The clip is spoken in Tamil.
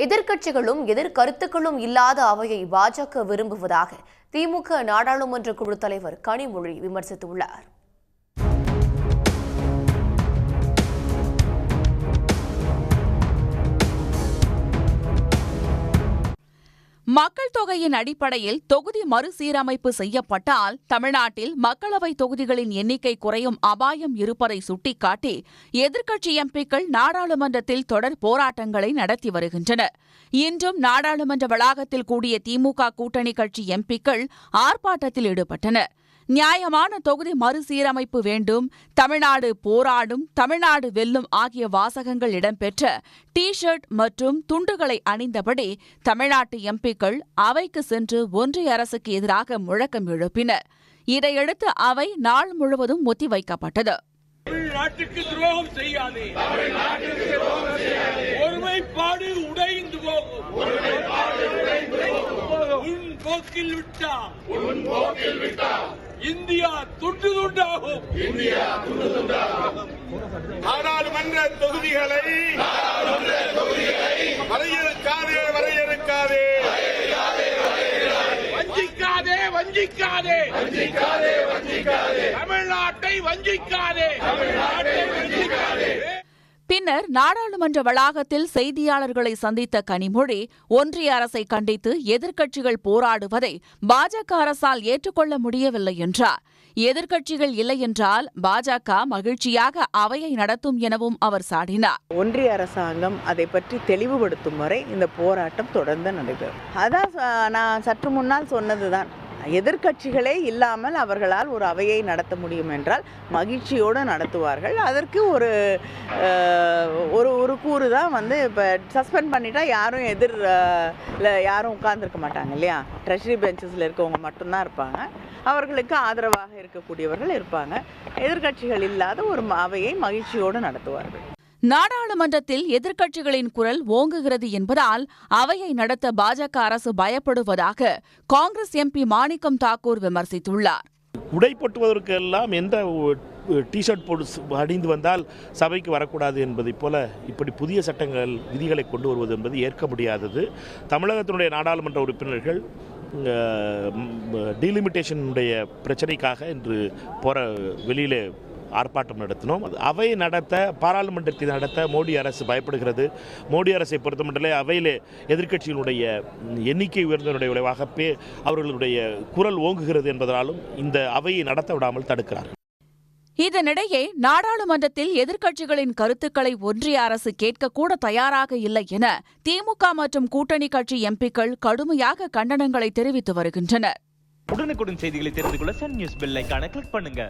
எதிர்க்கட்சிகளும் எதிர்கருத்துக்களும் இல்லாத அவையை பாஜக விரும்புவதாக திமுக நாடாளுமன்ற குழு தலைவர் கனிமொழி விமர்சித்துள்ளார். மக்கள் தொகையின் அடிப்படையில் தொகுதி மறுசீரமைப்பு செய்யப்பட்டால் தமிழ்நாட்டில் மக்களவை தொகுதிகளின் எண்ணிக்கை குறையும் அபாயம் இருப்பதை சுட்டிக்காட்டி எதிர்க்கட்சி எம்பிக்கள் நாடாளுமன்றத்தில் தொடர் போராட்டங்களை நடத்தி வருகின்றனர். இன்றும் நாடாளுமன்ற வளாகத்தில் கூடிய திமுக கூட்டணி கட்சி எம்பிக்கள் ஆர்ப்பாட்டத்தில் ஈடுபட்டனர். நியாயமான தொகுதி மறுசீரமைப்பு வேண்டும், தமிழ்நாடு போராடும், தமிழ்நாடு வெல்லும் ஆகிய வாசகங்கள் இடம்பெற்ற டி ஷர்ட் மற்றும் துண்டுகளை அணிந்தபடி தமிழ்நாட்டு எம்பிக்கள் அவைக்கு சென்று ஒன்றிய அரசுக்கு எதிராக முழக்கம் எழுப்பினர். இதையடுத்து அவை நாள் முழுவதும் ஒத்திவைக்கப்பட்டது. தமிழ்நாட்டுக்கு துரோகம் செய்யாதே, ஒருமைப்பாடு உடைந்து போகும், உன் போக்கில் விட்டா இந்தியா துண்டு துண்டாகும். நாடாளுமன்ற தொகுதிகளை வரையறுக்காதே, வஞ்சிக்காதே, தமிழ்நாட்டை வஞ்சிக்காதே. பின்னர் நாடாளுமன்ற வளாகத்தில் செய்தியாளர்களை சந்தித்த கனிமொழி ஒன்றிய அரசை கண்டித்து எதிர்க்கட்சிகள் போராடுவதை பாஜக அரசால் ஏற்றுக்கொள்ள முடியவில்லை என்றார். எதிர்க்கட்சிகள் இல்லை என்றால் பாஜக மகிழ்ச்சியாக அவையை நடத்தும் எனவும் அவர் சாடினார். ஒன்றிய அரசாங்கம் அதை பற்றி தெளிவுபடுத்தும் வரை இந்த போராட்டம் தொடர்ந்து நடைபெறும். அதான் நான் சற்று முன்னால் சொன்னதுதான். எதிர்க்கட்சிகளே இல்லாமல் அவர்களால் ஒரு அவையை நடத்த முடியும் என்றால் மகிழ்ச்சியோடு நடத்துவார்கள். அதற்கு ஒரு கூறு தான் இப்போ சஸ்பெண்ட் பண்ணிட்டா யாரும் யாரும் உட்கார்ந்துருக்க மாட்டாங்க இல்லையா. ட்ரெஷரி பெஞ்சஸில் இருக்கவங்க மட்டும்தான் இருப்பாங்க. அவர்களுக்கு ஆதரவாக இருக்கக்கூடியவர்கள் இருப்பாங்க. எதிர்க்கட்சிகள் இல்லாத ஒரு அவையை மகிழ்ச்சியோடு நடத்துவார்கள். நாடாளுமன்றத்தில் எதிர்க்கட்சிகளின் குரல் ஓங்குகிறது என்பதால் அவையை நடத்த பாஜக அரசு பயப்படுவதாக காங்கிரஸ் எம்பி மாணிக்கம் தாக்கூர் விமர்சித்துள்ளார். உடை போட்டுவதற்கு எல்லாம் எந்த டிஷர்ட் போட்டு அணிந்து வந்தால் சபைக்கு வரக்கூடாது என்பதைப் போல இப்படி புதிய சட்டங்கள் விதிகளை கொண்டு வருவது என்பது ஏற்க முடியாதது. தமிழகத்தினுடைய நாடாளுமன்ற உறுப்பினர்கள் டீலிமிட்டேஷனுடைய பிரச்சனைக்காக இன்று வெளியிலே ஆர்ப்பாட்டம் நடத்தினோம். அவை நடத்த, பாராளுமன்றத்தை நடத்த மோடி அரசு பயப்படுகிறது. மோடி அரசை பொறுத்தமட்டிலே அவையிலே எதிர்க்கட்சியினுடைய எண்ணிக்கை உயர்ந்ததனுடைய விளைவாக அவர்களுடைய குரல் ஓங்குகிறது என்பதாலும் இந்த அவையை நடத்த விடாமல் தடுக்கிறார். இதனிடையே நாடாளுமன்றத்தில் எதிர்க்கட்சிகளின் கருத்துக்களை ஒன்றிய அரசு கேட்கக்கூட தயாராக இல்லை என திமுக மற்றும் கூட்டணி கட்சி எம்பிக்கள் கடுமையாக கண்டனங்களை தெரிவித்து வருகின்றனர். உடனுக்குடன் செய்திகளை தெரிந்து கொள்ள சன் நியூஸ் பெல் ஐகானை கிளிக் பண்ணுங்க.